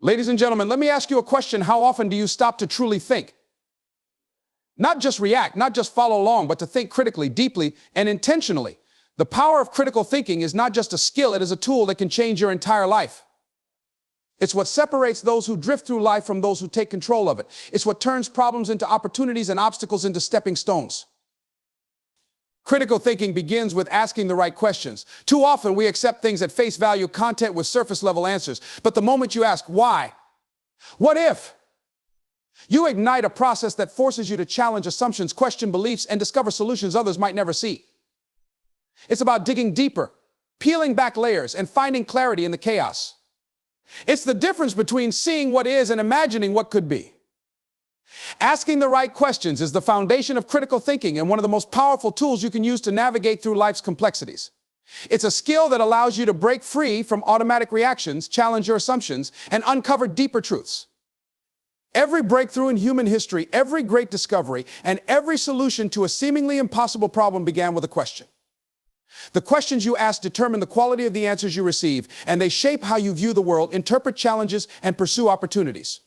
Ladies and gentlemen, let me ask you a question. How often do you stop to truly think? Not just react, not just follow along, but to think critically, deeply, and intentionally. The power of critical thinking is not just a skill, it is a tool that can change your entire life. It's what separates those who drift through life from those who take control of it. It's what turns problems into opportunities and obstacles into stepping stones. Critical thinking begins with asking the right questions. Too often we accept things at face value, content with surface level answers. But the moment you ask, why? What if? You ignite a process that forces you to challenge assumptions, question beliefs, and discover solutions others might never see. It's about digging deeper, peeling back layers, and finding clarity in the chaos. It's the difference between seeing what is and imagining what could be. Asking the right questions is the foundation of critical thinking and one of the most powerful tools you can use to navigate through life's complexities. It's a skill that allows you to break free from automatic reactions, challenge your assumptions, and uncover deeper truths. Every breakthrough in human history, every great discovery, and every solution to a seemingly impossible problem began with a question. The questions you ask determine the quality of the answers you receive, and they shape how you view the world, interpret challenges, and pursue opportunities.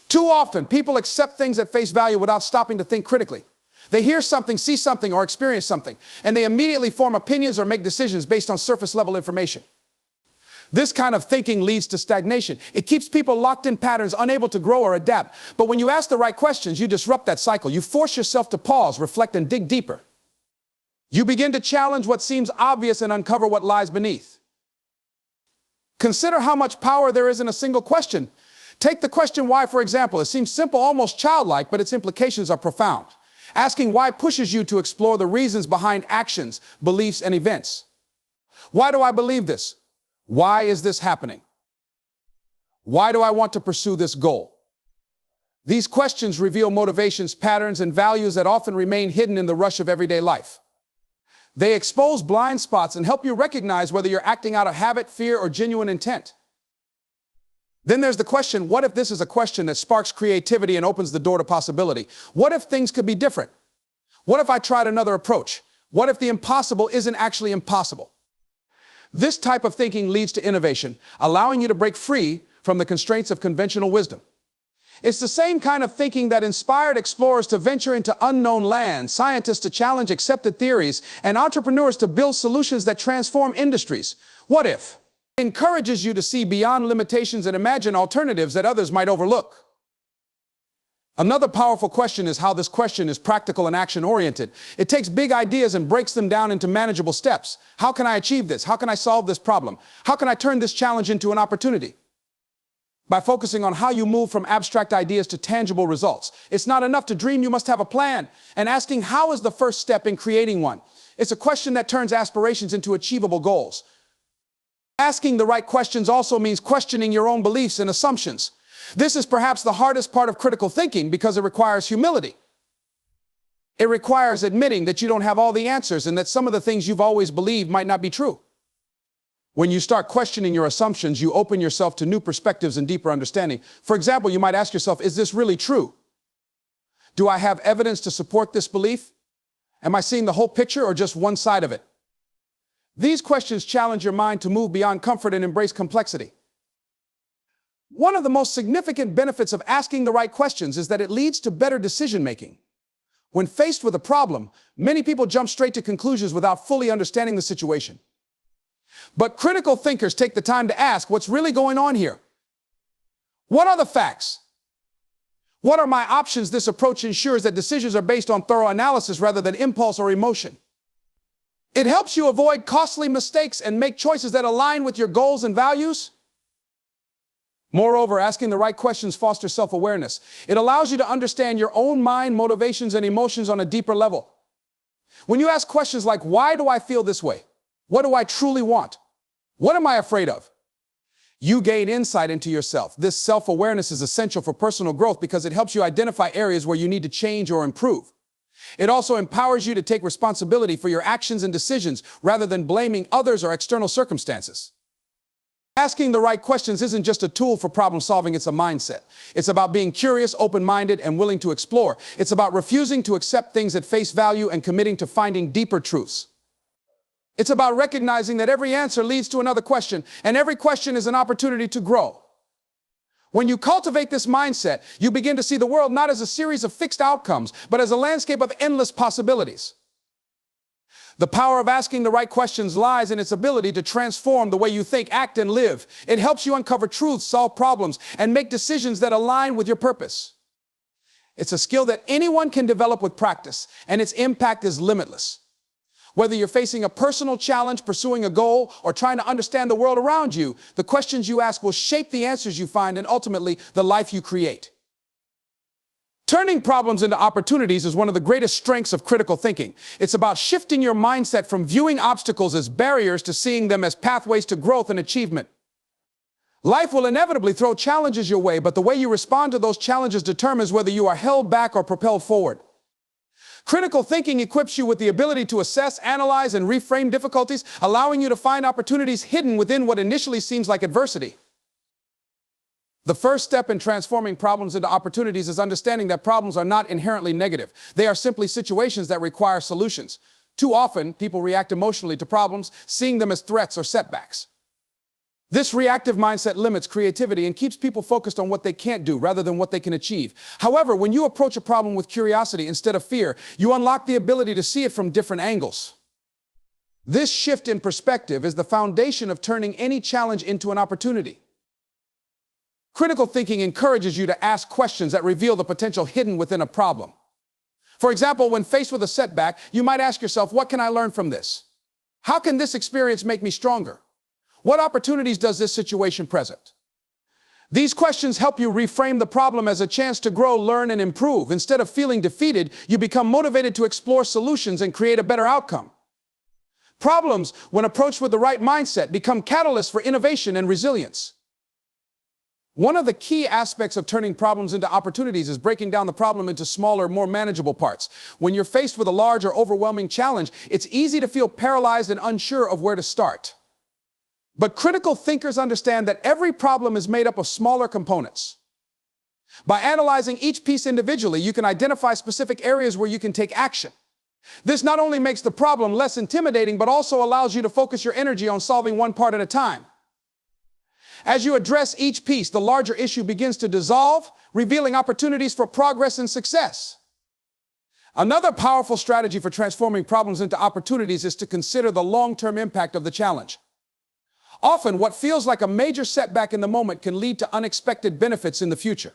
Too often, people accept things at face value without stopping to think critically. They hear something, see something, or experience something, and they immediately form opinions or make decisions based on surface-level information. This kind of thinking leads to stagnation. It keeps people locked in patterns, unable to grow or adapt. But when you ask the right questions, you disrupt that cycle. You force yourself to pause, reflect, and dig deeper. You begin to challenge what seems obvious and uncover what lies beneath. Consider how much power there is in a single question. Take the question why, for example. It seems simple, almost childlike, but its implications are profound. Asking why pushes you to explore the reasons behind actions, beliefs, and events. Why do I believe this? Why is this happening? Why do I want to pursue this goal? These questions reveal motivations, patterns, and values that often remain hidden in the rush of everyday life. They expose blind spots and help you recognize whether you're acting out of habit, fear, or genuine intent. Then there's the question, what if this is a question that sparks creativity and opens the door to possibility? What if things could be different? What if I tried another approach? What if the impossible isn't actually impossible? This type of thinking leads to innovation, allowing you to break free from the constraints of conventional wisdom. It's the same kind of thinking that inspired explorers to venture into unknown lands, scientists to challenge accepted theories, and entrepreneurs to build solutions that transform industries. What if? It encourages you to see beyond limitations and imagine alternatives that others might overlook. Another powerful question is how this question is practical and action-oriented. It takes big ideas and breaks them down into manageable steps. How can I achieve this? How can I solve this problem? How can I turn this challenge into an opportunity? By focusing on how you move from abstract ideas to tangible results. It's not enough to dream, you must have a plan. And asking how is the first step in creating one. It's a question that turns aspirations into achievable goals. Asking the right questions also means questioning your own beliefs and assumptions. This is perhaps the hardest part of critical thinking because it requires humility. It requires admitting that you don't have all the answers and that some of the things you've always believed might not be true. When you start questioning your assumptions, you open yourself to new perspectives and deeper understanding. For example, you might ask yourself, is this really true? Do I have evidence to support this belief? Am I seeing the whole picture or just one side of it? These questions challenge your mind to move beyond comfort and embrace complexity. One of the most significant benefits of asking the right questions is that it leads to better decision-making. When faced with a problem, many people jump straight to conclusions without fully understanding the situation. But critical thinkers take the time to ask, what's really going on here? What are the facts? What are my options? This approach ensures that decisions are based on thorough analysis rather than impulse or emotion. It helps you avoid costly mistakes and make choices that align with your goals and values. Moreover, asking the right questions fosters self-awareness. It allows you to understand your own mind, motivations, and emotions on a deeper level. When you ask questions like, why do I feel this way? What do I truly want? What am I afraid of? You gain insight into yourself. This self-awareness is essential for personal growth because it helps you identify areas where you need to change or improve. It also empowers you to take responsibility for your actions and decisions rather than blaming others or external circumstances. Asking the right questions isn't just a tool for problem solving, it's a mindset. It's about being curious, open-minded, and willing to explore. It's about refusing to accept things at face value and committing to finding deeper truths. It's about recognizing that every answer leads to another question, and every question is an opportunity to grow. When you cultivate this mindset, you begin to see the world not as a series of fixed outcomes, but as a landscape of endless possibilities. The power of asking the right questions lies in its ability to transform the way you think, act, and live. It helps you uncover truths, solve problems, and make decisions that align with your purpose. It's a skill that anyone can develop with practice, and its impact is limitless. Whether you're facing a personal challenge, pursuing a goal, or trying to understand the world around you, the questions you ask will shape the answers you find and ultimately the life you create. Turning problems into opportunities is one of the greatest strengths of critical thinking. It's about shifting your mindset from viewing obstacles as barriers to seeing them as pathways to growth and achievement. Life will inevitably throw challenges your way, but the way you respond to those challenges determines whether you are held back or propelled forward. Critical thinking equips you with the ability to assess, analyze, and reframe difficulties, allowing you to find opportunities hidden within what initially seems like adversity. The first step in transforming problems into opportunities is understanding that problems are not inherently negative. They are simply situations that require solutions. Too often, people react emotionally to problems, seeing them as threats or setbacks. This reactive mindset limits creativity and keeps people focused on what they can't do rather than what they can achieve. However, when you approach a problem with curiosity instead of fear, you unlock the ability to see it from different angles. This shift in perspective is the foundation of turning any challenge into an opportunity. Critical thinking encourages you to ask questions that reveal the potential hidden within a problem. For example, when faced with a setback, you might ask yourself, what can I learn from this? How can this experience make me stronger? What opportunities does this situation present? These questions help you reframe the problem as a chance to grow, learn, and improve. Instead of feeling defeated, you become motivated to explore solutions and create a better outcome. Problems, when approached with the right mindset, become catalysts for innovation and resilience. One of the key aspects of turning problems into opportunities is breaking down the problem into smaller, more manageable parts. When you're faced with a large or overwhelming challenge, it's easy to feel paralyzed and unsure of where to start. But critical thinkers understand that every problem is made up of smaller components. By analyzing each piece individually, you can identify specific areas where you can take action. This not only makes the problem less intimidating, but also allows you to focus your energy on solving one part at a time. As you address each piece, the larger issue begins to dissolve, revealing opportunities for progress and success. Another powerful strategy for transforming problems into opportunities is to consider the long-term impact of the challenge. Often, what feels like a major setback in the moment can lead to unexpected benefits in the future.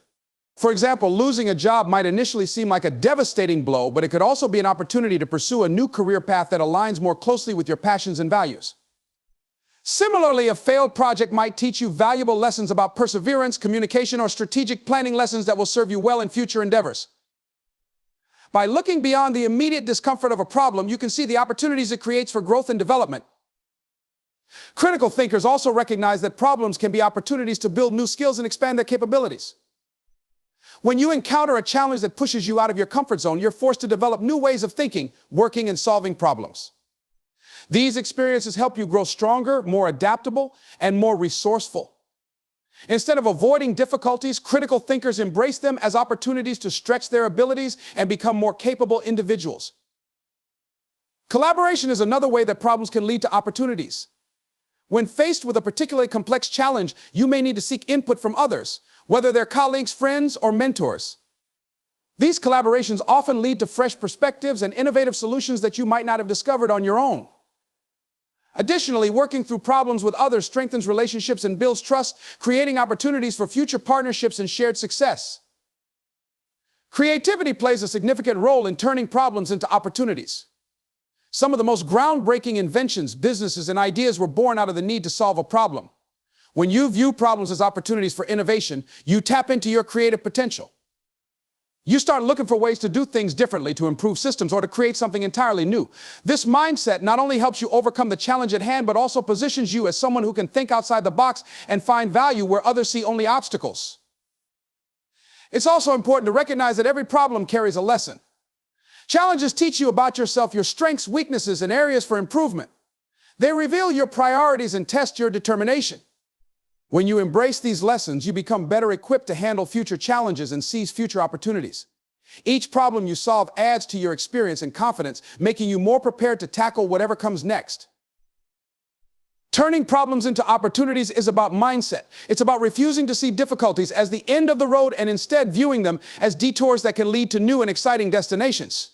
For example, losing a job might initially seem like a devastating blow, but it could also be an opportunity to pursue a new career path that aligns more closely with your passions and values. Similarly, a failed project might teach you valuable lessons about perseverance, communication, or strategic planning, lessons that will serve you well in future endeavors. By looking beyond the immediate discomfort of a problem, you can see the opportunities it creates for growth and development. Critical thinkers also recognize that problems can be opportunities to build new skills and expand their capabilities. When you encounter a challenge that pushes you out of your comfort zone, you're forced to develop new ways of thinking, working, and solving problems. These experiences help you grow stronger, more adaptable, and more resourceful. Instead of avoiding difficulties, critical thinkers embrace them as opportunities to stretch their abilities and become more capable individuals. Collaboration is another way that problems can lead to opportunities. When faced with a particularly complex challenge, you may need to seek input from others, whether they're colleagues, friends, or mentors. These collaborations often lead to fresh perspectives and innovative solutions that you might not have discovered on your own. Additionally, working through problems with others strengthens relationships and builds trust, creating opportunities for future partnerships and shared success. Creativity plays a significant role in turning problems into opportunities. Some of the most groundbreaking inventions, businesses, and ideas were born out of the need to solve a problem. When you view problems as opportunities for innovation, you tap into your creative potential. You start looking for ways to do things differently, to improve systems, or to create something entirely new. This mindset not only helps you overcome the challenge at hand, but also positions you as someone who can think outside the box and find value where others see only obstacles. It's also important to recognize that every problem carries a lesson. Challenges teach you about yourself, your strengths, weaknesses, and areas for improvement. They reveal your priorities and test your determination. When you embrace these lessons, you become better equipped to handle future challenges and seize future opportunities. Each problem you solve adds to your experience and confidence, making you more prepared to tackle whatever comes next. Turning problems into opportunities is about mindset. It's about refusing to see difficulties as the end of the road and instead viewing them as detours that can lead to new and exciting destinations.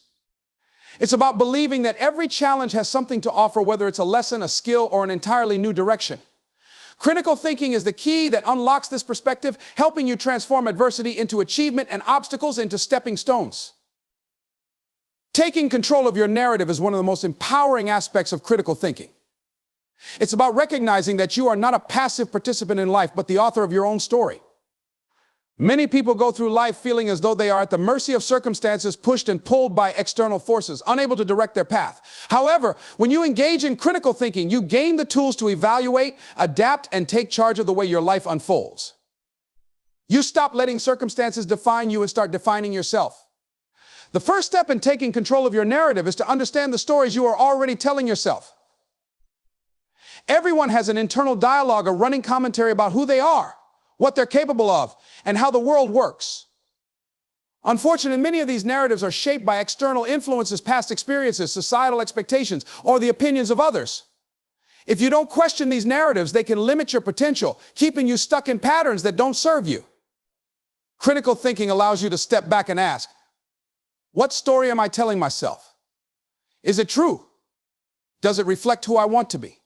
It's about believing that every challenge has something to offer, whether it's a lesson, a skill, or an entirely new direction. Critical thinking is the key that unlocks this perspective, helping you transform adversity into achievement and obstacles into stepping stones. Taking control of your narrative is one of the most empowering aspects of critical thinking. It's about recognizing that you are not a passive participant in life, but the author of your own story. Many people go through life feeling as though they are at the mercy of circumstances, pushed and pulled by external forces, unable to direct their path. However, when you engage in critical thinking, you gain the tools to evaluate, adapt, and take charge of the way your life unfolds. You stop letting circumstances define you and start defining yourself. The first step in taking control of your narrative is to understand the stories you are already telling yourself. Everyone has an internal dialogue, a running commentary about who they are, what they're capable of, and how the world works. Unfortunately, many of these narratives are shaped by external influences, past experiences, societal expectations, or the opinions of others. If you don't question these narratives, they can limit your potential, keeping you stuck in patterns that don't serve you. Critical thinking allows you to step back and ask, what story am I telling myself? Is it true? Does it reflect who I want to be?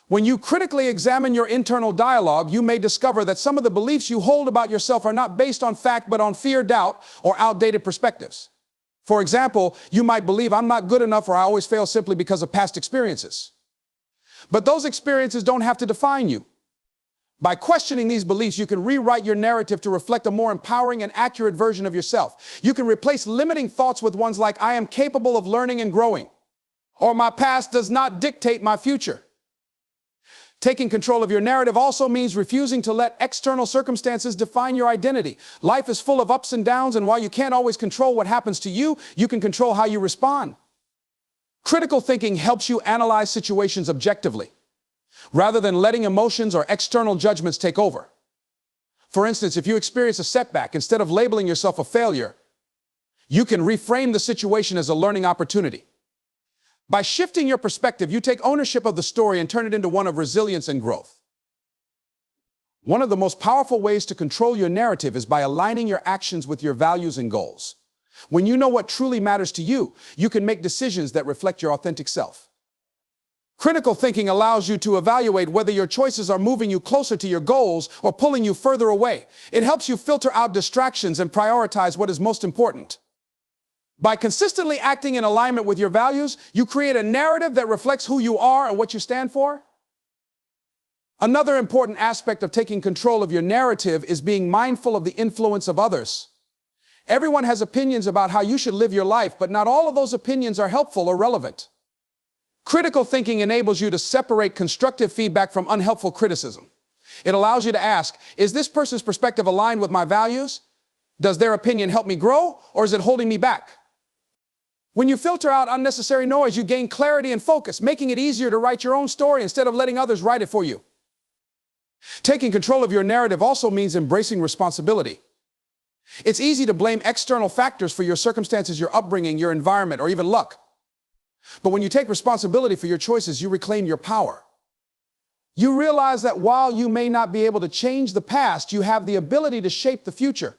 When you critically examine your internal dialogue, you may discover that some of the beliefs you hold about yourself are not based on fact, but on fear, doubt, or outdated perspectives. For example, you might believe I'm not good enough or I always fail simply because of past experiences. But those experiences don't have to define you. By questioning these beliefs, you can rewrite your narrative to reflect a more empowering and accurate version of yourself. You can replace limiting thoughts with ones like, I am capable of learning and growing, or my past does not dictate my future. Taking control of your narrative also means refusing to let external circumstances define your identity. Life is full of ups and downs, and while you can't always control what happens to you, you can control how you respond. Critical thinking helps you analyze situations objectively, rather than letting emotions or external judgments take over. For instance, if you experience a setback, instead of labeling yourself a failure, you can reframe the situation as a learning opportunity. By shifting your perspective, you take ownership of the story and turn it into one of resilience and growth. One of the most powerful ways to control your narrative is by aligning your actions with your values and goals. When you know what truly matters to you, you can make decisions that reflect your authentic self. Critical thinking allows you to evaluate whether your choices are moving you closer to your goals or pulling you further away. It helps you filter out distractions and prioritize what is most important. By consistently acting in alignment with your values, you create a narrative that reflects who you are and what you stand for. Another important aspect of taking control of your narrative is being mindful of the influence of others. Everyone has opinions about how you should live your life, but not all of those opinions are helpful or relevant. Critical thinking enables you to separate constructive feedback from unhelpful criticism. It allows you to ask, is this person's perspective aligned with my values? Does their opinion help me grow, or is it holding me back? When you filter out unnecessary noise, you gain clarity and focus, making it easier to write your own story instead of letting others write it for you. Taking control of your narrative also means embracing responsibility. It's easy to blame external factors for your circumstances, your upbringing, your environment, or even luck. But when you take responsibility for your choices, you reclaim your power. You realize that while you may not be able to change the past, you have the ability to shape the future.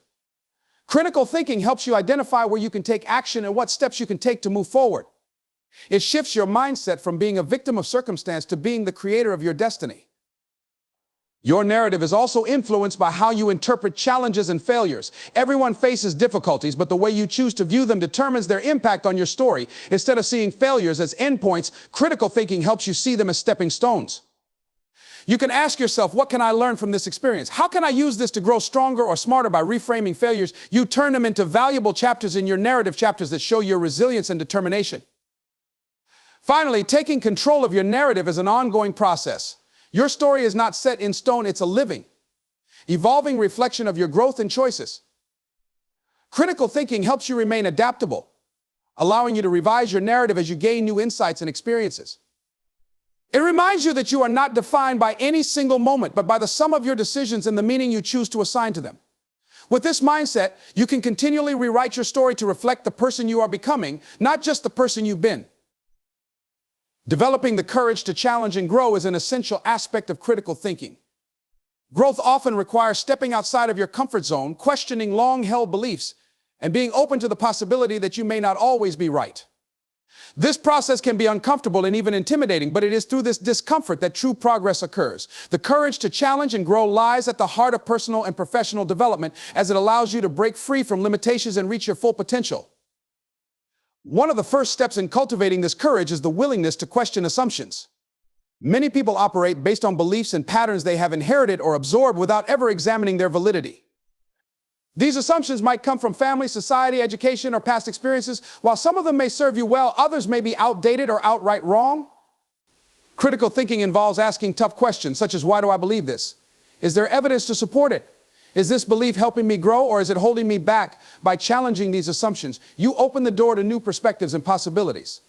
Critical thinking helps you identify where you can take action and what steps you can take to move forward. It shifts your mindset from being a victim of circumstance to being the creator of your destiny. Your narrative is also influenced by how you interpret challenges and failures. Everyone faces difficulties, but the way you choose to view them determines their impact on your story. Instead of seeing failures as endpoints, critical thinking helps you see them as stepping stones. You can ask yourself, what can I learn from this experience? How can I use this to grow stronger or smarter? By reframing failures, you turn them into valuable chapters in your narrative, chapters that show your resilience and determination. Finally, taking control of your narrative is an ongoing process. Your story is not set in stone, it's a living, evolving reflection of your growth and choices. Critical thinking helps you remain adaptable, allowing you to revise your narrative as you gain new insights and experiences. It reminds you that you are not defined by any single moment, but by the sum of your decisions and the meaning you choose to assign to them. With this mindset, you can continually rewrite your story to reflect the person you are becoming, not just the person you've been. Developing the courage to challenge and grow is an essential aspect of critical thinking. Growth often requires stepping outside of your comfort zone, questioning long-held beliefs, and being open to the possibility that you may not always be right. This process can be uncomfortable and even intimidating, but it is through this discomfort that true progress occurs. The courage to challenge and grow lies at the heart of personal and professional development, as it allows you to break free from limitations and reach your full potential. One of the first steps in cultivating this courage is the willingness to question assumptions. Many people operate based on beliefs and patterns they have inherited or absorbed without ever examining their validity. These assumptions might come from family, society, education, or past experiences. While some of them may serve you well, others may be outdated or outright wrong. Critical thinking involves asking tough questions, such as, why do I believe this? Is there evidence to support it? Is this belief helping me grow, or is it holding me back? By challenging these assumptions, you open the door to new perspectives and possibilities.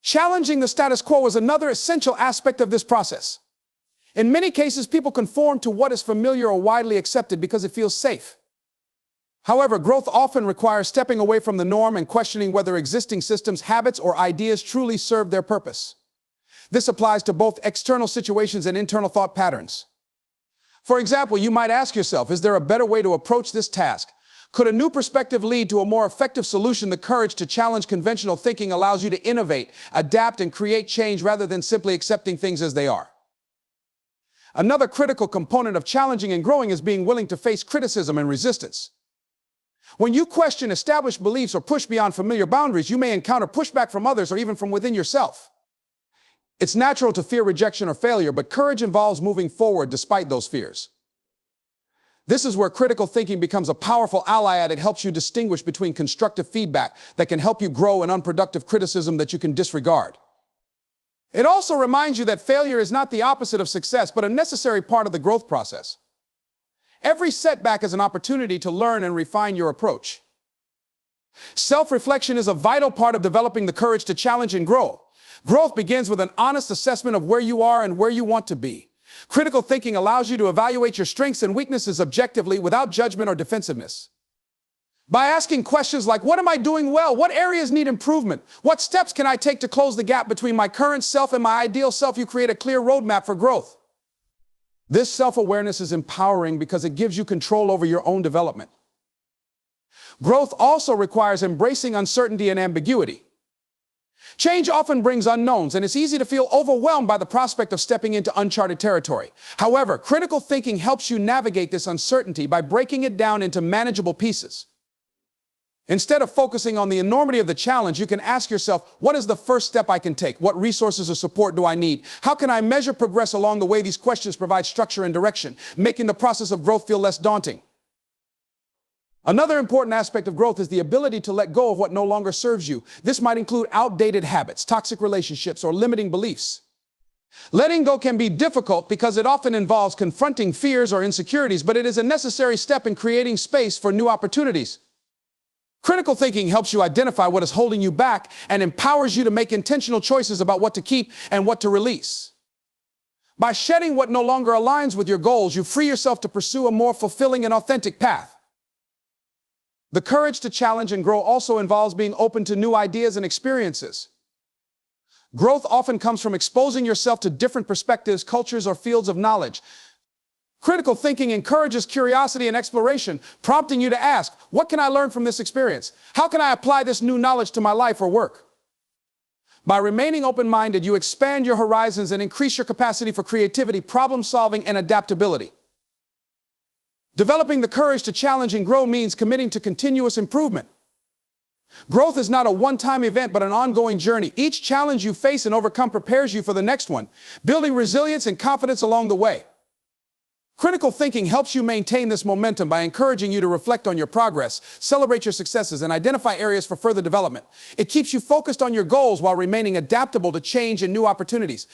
Challenging the status quo is another essential aspect of this process. In many cases, people conform to what is familiar or widely accepted because it feels safe. However, growth often requires stepping away from the norm and questioning whether existing systems, habits, or ideas truly serve their purpose. This applies to both external situations and internal thought patterns. For example, you might ask yourself, is there a better way to approach this task? Could a new perspective lead to a more effective solution? The courage to challenge conventional thinking allows you to innovate, adapt, and create change rather than simply accepting things as they are. Another critical component of challenging and growing is being willing to face criticism and resistance. When you question established beliefs or push beyond familiar boundaries, you may encounter pushback from others or even from within yourself. It's natural to fear rejection or failure, but courage involves moving forward despite those fears. This is where critical thinking becomes a powerful ally, as it helps you distinguish between constructive feedback that can help you grow and unproductive criticism that you can disregard. It also reminds you that failure is not the opposite of success, but a necessary part of the growth process. Every setback is an opportunity to learn and refine your approach. Self-reflection is a vital part of developing the courage to challenge and grow. Growth begins with an honest assessment of where you are and where you want to be. Critical thinking allows you to evaluate your strengths and weaknesses objectively without judgment or defensiveness. By asking questions like, what am I doing well? What areas need improvement? What steps can I take to close the gap between my current self and my ideal self? You create a clear roadmap for growth. This self-awareness is empowering because it gives you control over your own development. Growth also requires embracing uncertainty and ambiguity. Change often brings unknowns, and it's easy to feel overwhelmed by the prospect of stepping into uncharted territory. However, critical thinking helps you navigate this uncertainty by breaking it down into manageable pieces. Instead of focusing on the enormity of the challenge, you can ask yourself, what is the first step I can take? What resources or support do I need? How can I measure progress along the way? These questions provide structure and direction, making the process of growth feel less daunting. Another important aspect of growth is the ability to let go of what no longer serves you. This might include outdated habits, toxic relationships, or limiting beliefs. Letting go can be difficult because it often involves confronting fears or insecurities, but it is a necessary step in creating space for new opportunities. Critical thinking helps you identify what is holding you back and empowers you to make intentional choices about what to keep and what to release. By shedding what no longer aligns with your goals, you free yourself to pursue a more fulfilling and authentic path. The courage to challenge and grow also involves being open to new ideas and experiences. Growth often comes from exposing yourself to different perspectives, cultures, or fields of knowledge. Critical thinking encourages curiosity and exploration, prompting you to ask, what can I learn from this experience? How can I apply this new knowledge to my life or work? By remaining open-minded, you expand your horizons and increase your capacity for creativity, problem-solving, and adaptability. Developing the courage to challenge and grow means committing to continuous improvement. Growth is not a one-time event, but an ongoing journey. Each challenge you face and overcome prepares you for the next one, building resilience and confidence along the way. Critical thinking helps you maintain this momentum by encouraging you to reflect on your progress, celebrate your successes, and identify areas for further development. It keeps you focused on your goals while remaining adaptable to change and new opportunities.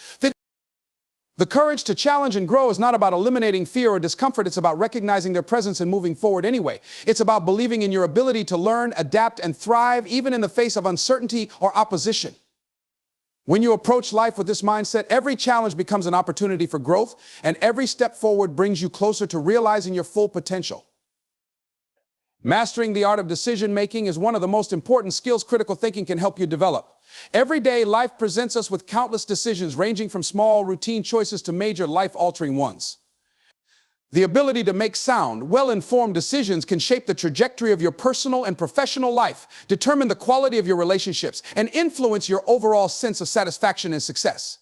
The courage to challenge and grow is not about eliminating fear or discomfort. It's about recognizing their presence and moving forward anyway. It's about believing in your ability to learn, adapt, and thrive even in the face of uncertainty or opposition. When you approach life with this mindset, every challenge becomes an opportunity for growth, and every step forward brings you closer to realizing your full potential. Mastering the art of decision-making is one of the most important skills critical thinking can help you develop. Every day, life presents us with countless decisions, ranging from small, routine choices to major, life-altering ones. The ability to make sound, well-informed decisions can shape the trajectory of your personal and professional life, determine the quality of your relationships, and influence your overall sense of satisfaction and success.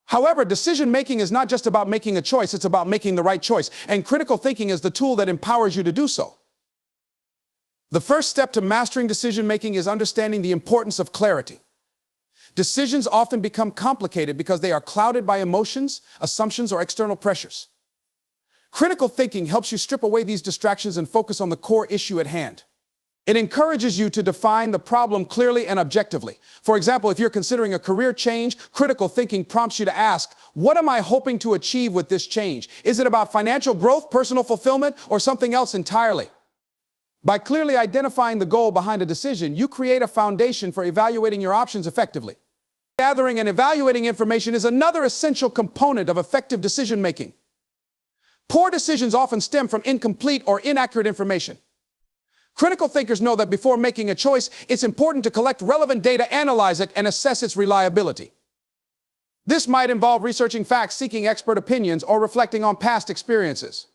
However, decision-making is not just about making a choice, it's about making the right choice, and critical thinking is the tool that empowers you to do so. The first step to mastering decision-making is understanding the importance of clarity. Decisions often become complicated because they are clouded by emotions, assumptions, or external pressures. Critical thinking helps you strip away these distractions and focus on the core issue at hand. It encourages you to define the problem clearly and objectively. For example, if you're considering a career change, critical thinking prompts you to ask, what am I hoping to achieve with this change? Is it about financial growth, personal fulfillment, or something else entirely? By clearly identifying the goal behind a decision, you create a foundation for evaluating your options effectively. Gathering and evaluating information is another essential component of effective decision-making. Poor decisions often stem from incomplete or inaccurate information. Critical thinkers know that before making a choice, it's important to collect relevant data, analyze it, and assess its reliability. This might involve researching facts, seeking expert opinions, or reflecting on past experiences.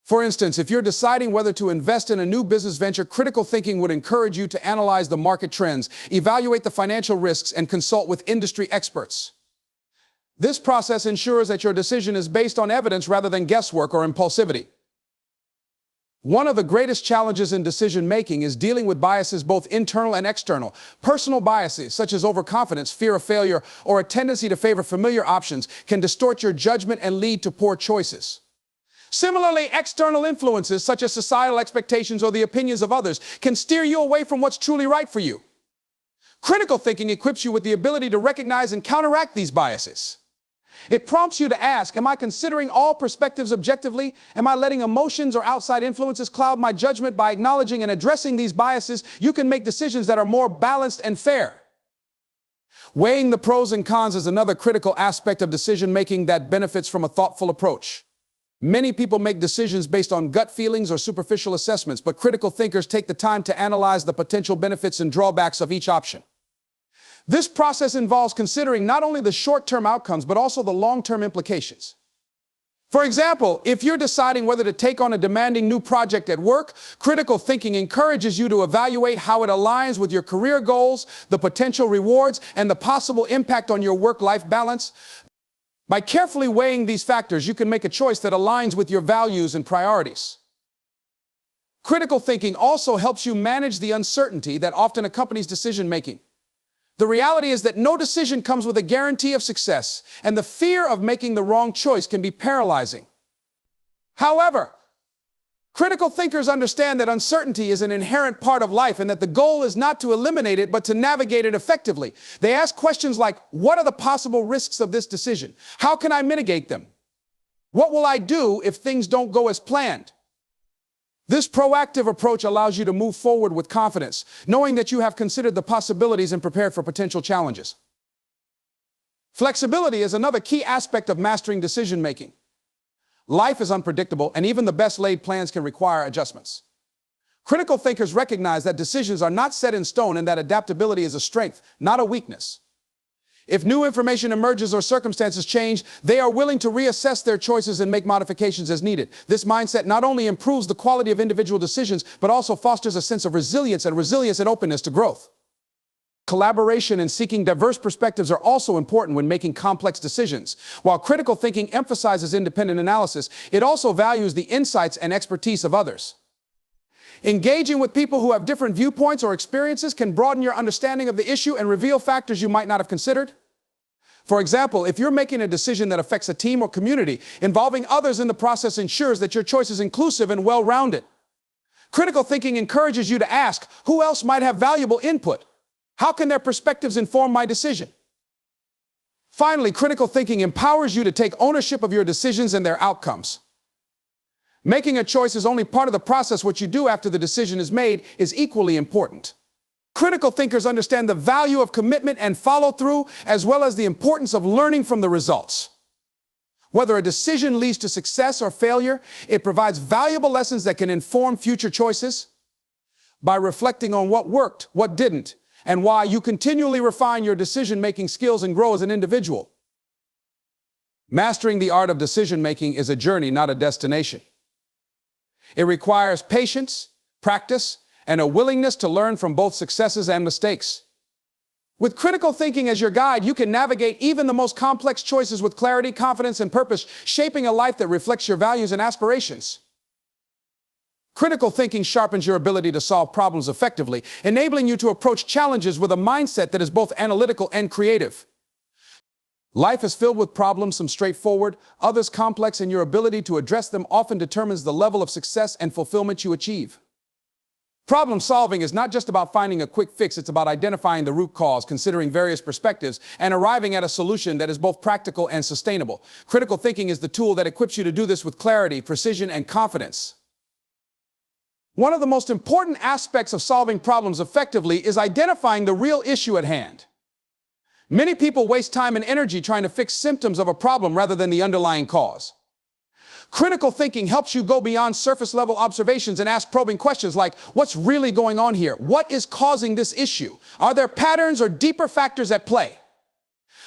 For instance, if you're deciding whether to invest in a new business venture, critical thinking would encourage you to analyze the market trends, evaluate the financial risks, and consult with industry experts. This process ensures that your decision is based on evidence rather than guesswork or impulsivity. One of the greatest challenges in decision-making is dealing with biases, both internal and external. Personal biases, such as overconfidence, fear of failure, or a tendency to favor familiar options, can distort your judgment and lead to poor choices. Similarly, external influences, such as societal expectations or the opinions of others, can steer you away from what's truly right for you. Critical thinking equips you with the ability to recognize and counteract these biases. It prompts you to ask, am I considering all perspectives objectively? Am I letting emotions or outside influences cloud my judgment? By acknowledging and addressing these biases, you can make decisions that are more balanced and fair. Weighing the pros and cons is another critical aspect of decision-making that benefits from a thoughtful approach. Many people make decisions based on gut feelings or superficial assessments, but critical thinkers take the time to analyze the potential benefits and drawbacks of each option. This process involves considering not only the short-term outcomes, but also the long-term implications. For example, if you're deciding whether to take on a demanding new project at work, critical thinking encourages you to evaluate how it aligns with your career goals, the potential rewards, and the possible impact on your work-life balance. By carefully weighing these factors, you can make a choice that aligns with your values and priorities. Critical thinking also helps you manage the uncertainty that often accompanies decision-making. The reality is that no decision comes with a guarantee of success, and the fear of making the wrong choice can be paralyzing. However, critical thinkers understand that uncertainty is an inherent part of life and that the goal is not to eliminate it, but to navigate it effectively. They ask questions like, what are the possible risks of this decision? How can I mitigate them? What will I do if things don't go as planned? This proactive approach allows you to move forward with confidence, knowing that you have considered the possibilities and prepared for potential challenges. Flexibility is another key aspect of mastering decision-making. Life is unpredictable, and even the best-laid plans can require adjustments. Critical thinkers recognize that decisions are not set in stone and that adaptability is a strength, not a weakness. If new information emerges or circumstances change, they are willing to reassess their choices and make modifications as needed. This mindset not only improves the quality of individual decisions, but also fosters a sense of resilience and openness to growth. Collaboration and seeking diverse perspectives are also important when making complex decisions. While critical thinking emphasizes independent analysis, it also values the insights and expertise of others. Engaging with people who have different viewpoints or experiences can broaden your understanding of the issue and reveal factors you might not have considered. For example, if you're making a decision that affects a team or community, involving others in the process ensures that your choice is inclusive and well-rounded. Critical thinking encourages you to ask, who else might have valuable input? How can their perspectives inform my decision? Finally, critical thinking empowers you to take ownership of your decisions and their outcomes. Making a choice is only part of the process. What you do after the decision is made is equally important. Critical thinkers understand the value of commitment and follow-through, as well as the importance of learning from the results. Whether a decision leads to success or failure, it provides valuable lessons that can inform future choices. By reflecting on what worked, what didn't, and why you continually refine your decision-making skills and grow as an individual. Mastering the art of decision-making is a journey, not a destination. It requires patience, practice, and a willingness to learn from both successes and mistakes. With critical thinking as your guide, you can navigate even the most complex choices with clarity, confidence, and purpose, shaping a life that reflects your values and aspirations. Critical thinking sharpens your ability to solve problems effectively, enabling you to approach challenges with a mindset that is both analytical and creative. Life is filled with problems, some straightforward, others complex, and your ability to address them often determines the level of success and fulfillment you achieve. Problem solving is not just about finding a quick fix, it's about identifying the root cause, considering various perspectives, and arriving at a solution that is both practical and sustainable. Critical thinking is the tool that equips you to do this with clarity, precision, and confidence. One of the most important aspects of solving problems effectively is identifying the real issue at hand. Many people waste time and energy trying to fix symptoms of a problem rather than the underlying cause. Critical thinking helps you go beyond surface-level observations and ask probing questions like, what's really going on here? What is causing this issue? Are there patterns or deeper factors at play?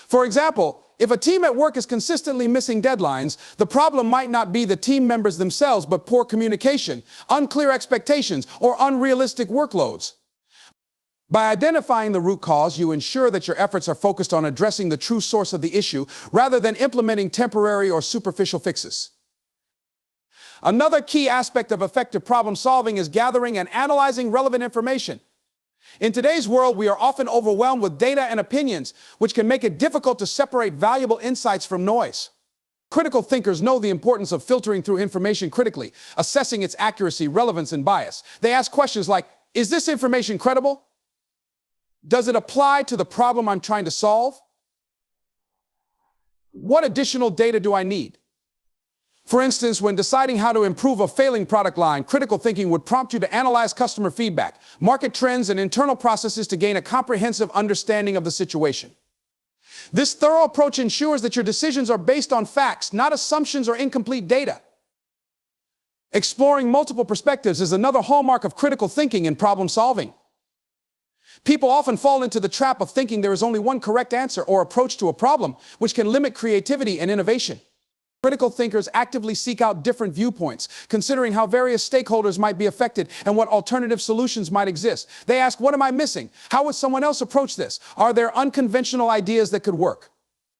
For example, if a team at work is consistently missing deadlines, the problem might not be the team members themselves, but poor communication, unclear expectations, or unrealistic workloads. By identifying the root cause, you ensure that your efforts are focused on addressing the true source of the issue rather than implementing temporary or superficial fixes. Another key aspect of effective problem solving is gathering and analyzing relevant information. In today's world, we are often overwhelmed with data and opinions, which can make it difficult to separate valuable insights from noise. Critical thinkers know the importance of filtering through information critically, assessing its accuracy, relevance, and bias. They ask questions like, is this information credible? Does it apply to the problem I'm trying to solve? What additional data do I need? For instance, when deciding how to improve a failing product line, critical thinking would prompt you to analyze customer feedback, market trends, and internal processes to gain a comprehensive understanding of the situation. This thorough approach ensures that your decisions are based on facts, not assumptions or incomplete data. Exploring multiple perspectives is another hallmark of critical thinking in problem solving. People often fall into the trap of thinking there is only one correct answer or approach to a problem, which can limit creativity and innovation. Critical thinkers actively seek out different viewpoints, considering how various stakeholders might be affected and what alternative solutions might exist. They ask, what am I missing? How would someone else approach this? Are there unconventional ideas that could work?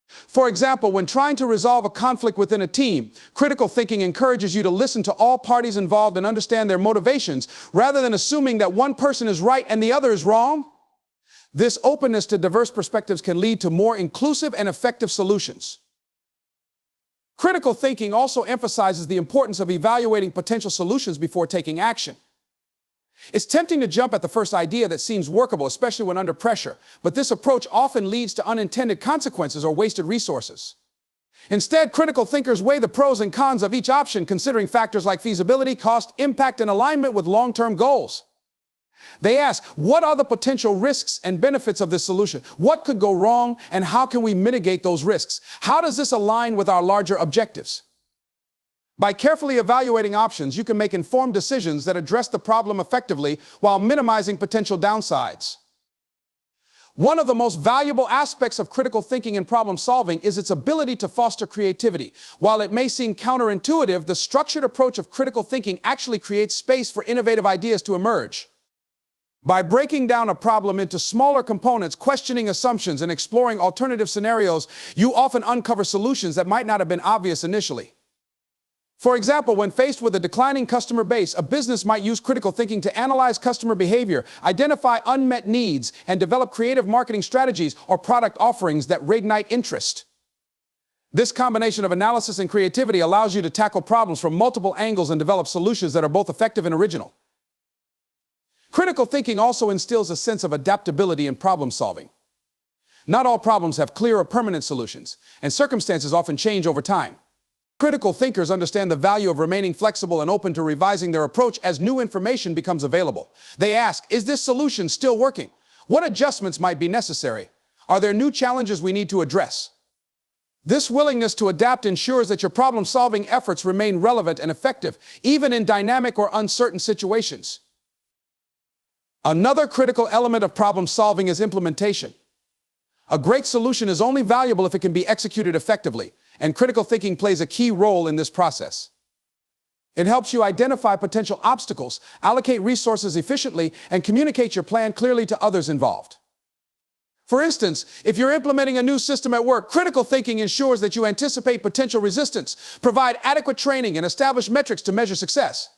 For example, when trying to resolve a conflict within a team, critical thinking encourages you to listen to all parties involved and understand their motivations, rather than assuming that one person is right and the other is wrong. This openness to diverse perspectives can lead to more inclusive and effective solutions. Critical thinking also emphasizes the importance of evaluating potential solutions before taking action. It's tempting to jump at the first idea that seems workable, especially when under pressure, but this approach often leads to unintended consequences or wasted resources. Instead, critical thinkers weigh the pros and cons of each option, considering factors like feasibility, cost, impact, and alignment with long-term goals. They ask, what are the potential risks and benefits of this solution? What could go wrong, and how can we mitigate those risks? How does this align with our larger objectives? By carefully evaluating options, you can make informed decisions that address the problem effectively while minimizing potential downsides. One of the most valuable aspects of critical thinking and problem solving is its ability to foster creativity. While it may seem counterintuitive, the structured approach of critical thinking actually creates space for innovative ideas to emerge. By breaking down a problem into smaller components, questioning assumptions, and exploring alternative scenarios, you often uncover solutions that might not have been obvious initially. For example, when faced with a declining customer base, a business might use critical thinking to analyze customer behavior, identify unmet needs, and develop creative marketing strategies or product offerings that reignite interest. This combination of analysis and creativity allows you to tackle problems from multiple angles and develop solutions that are both effective and original. Critical thinking also instills a sense of adaptability in problem solving. Not all problems have clear or permanent solutions, and circumstances often change over time. Critical thinkers understand the value of remaining flexible and open to revising their approach as new information becomes available. They ask, is this solution still working? What adjustments might be necessary? Are there new challenges we need to address? This willingness to adapt ensures that your problem-solving efforts remain relevant and effective, even in dynamic or uncertain situations. Another critical element of problem solving is implementation. A great solution is only valuable if it can be executed effectively, and critical thinking plays a key role in this process. It helps you identify potential obstacles, allocate resources efficiently, and communicate your plan clearly to others involved. For instance, if you're implementing a new system at work, critical thinking ensures that you anticipate potential resistance, provide adequate training, and establish metrics to measure success.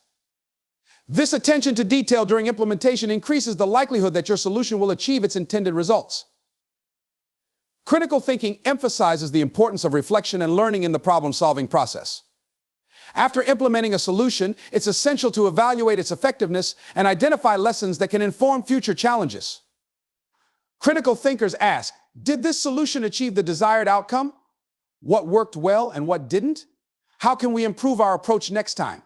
This attention to detail during implementation increases the likelihood that your solution will achieve its intended results. Critical thinking emphasizes the importance of reflection and learning in the problem-solving process. After implementing a solution, it's essential to evaluate its effectiveness and identify lessons that can inform future challenges. Critical thinkers ask, did this solution achieve the desired outcome? What worked well and what didn't? How can we improve our approach next time?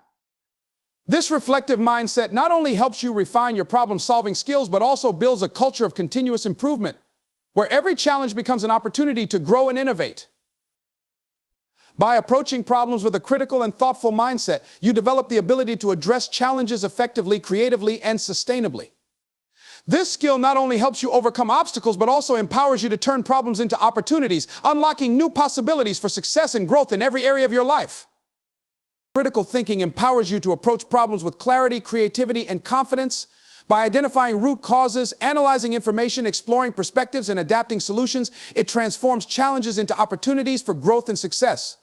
This reflective mindset not only helps you refine your problem-solving skills, but also builds a culture of continuous improvement, where every challenge becomes an opportunity to grow and innovate. By approaching problems with a critical and thoughtful mindset, you develop the ability to address challenges effectively, creatively, and sustainably. This skill not only helps you overcome obstacles, but also empowers you to turn problems into opportunities, unlocking new possibilities for success and growth in every area of your life. Critical thinking empowers you to approach problems with clarity, creativity, and confidence. By identifying root causes, analyzing information, exploring perspectives, and adapting solutions, it transforms challenges into opportunities for growth and success.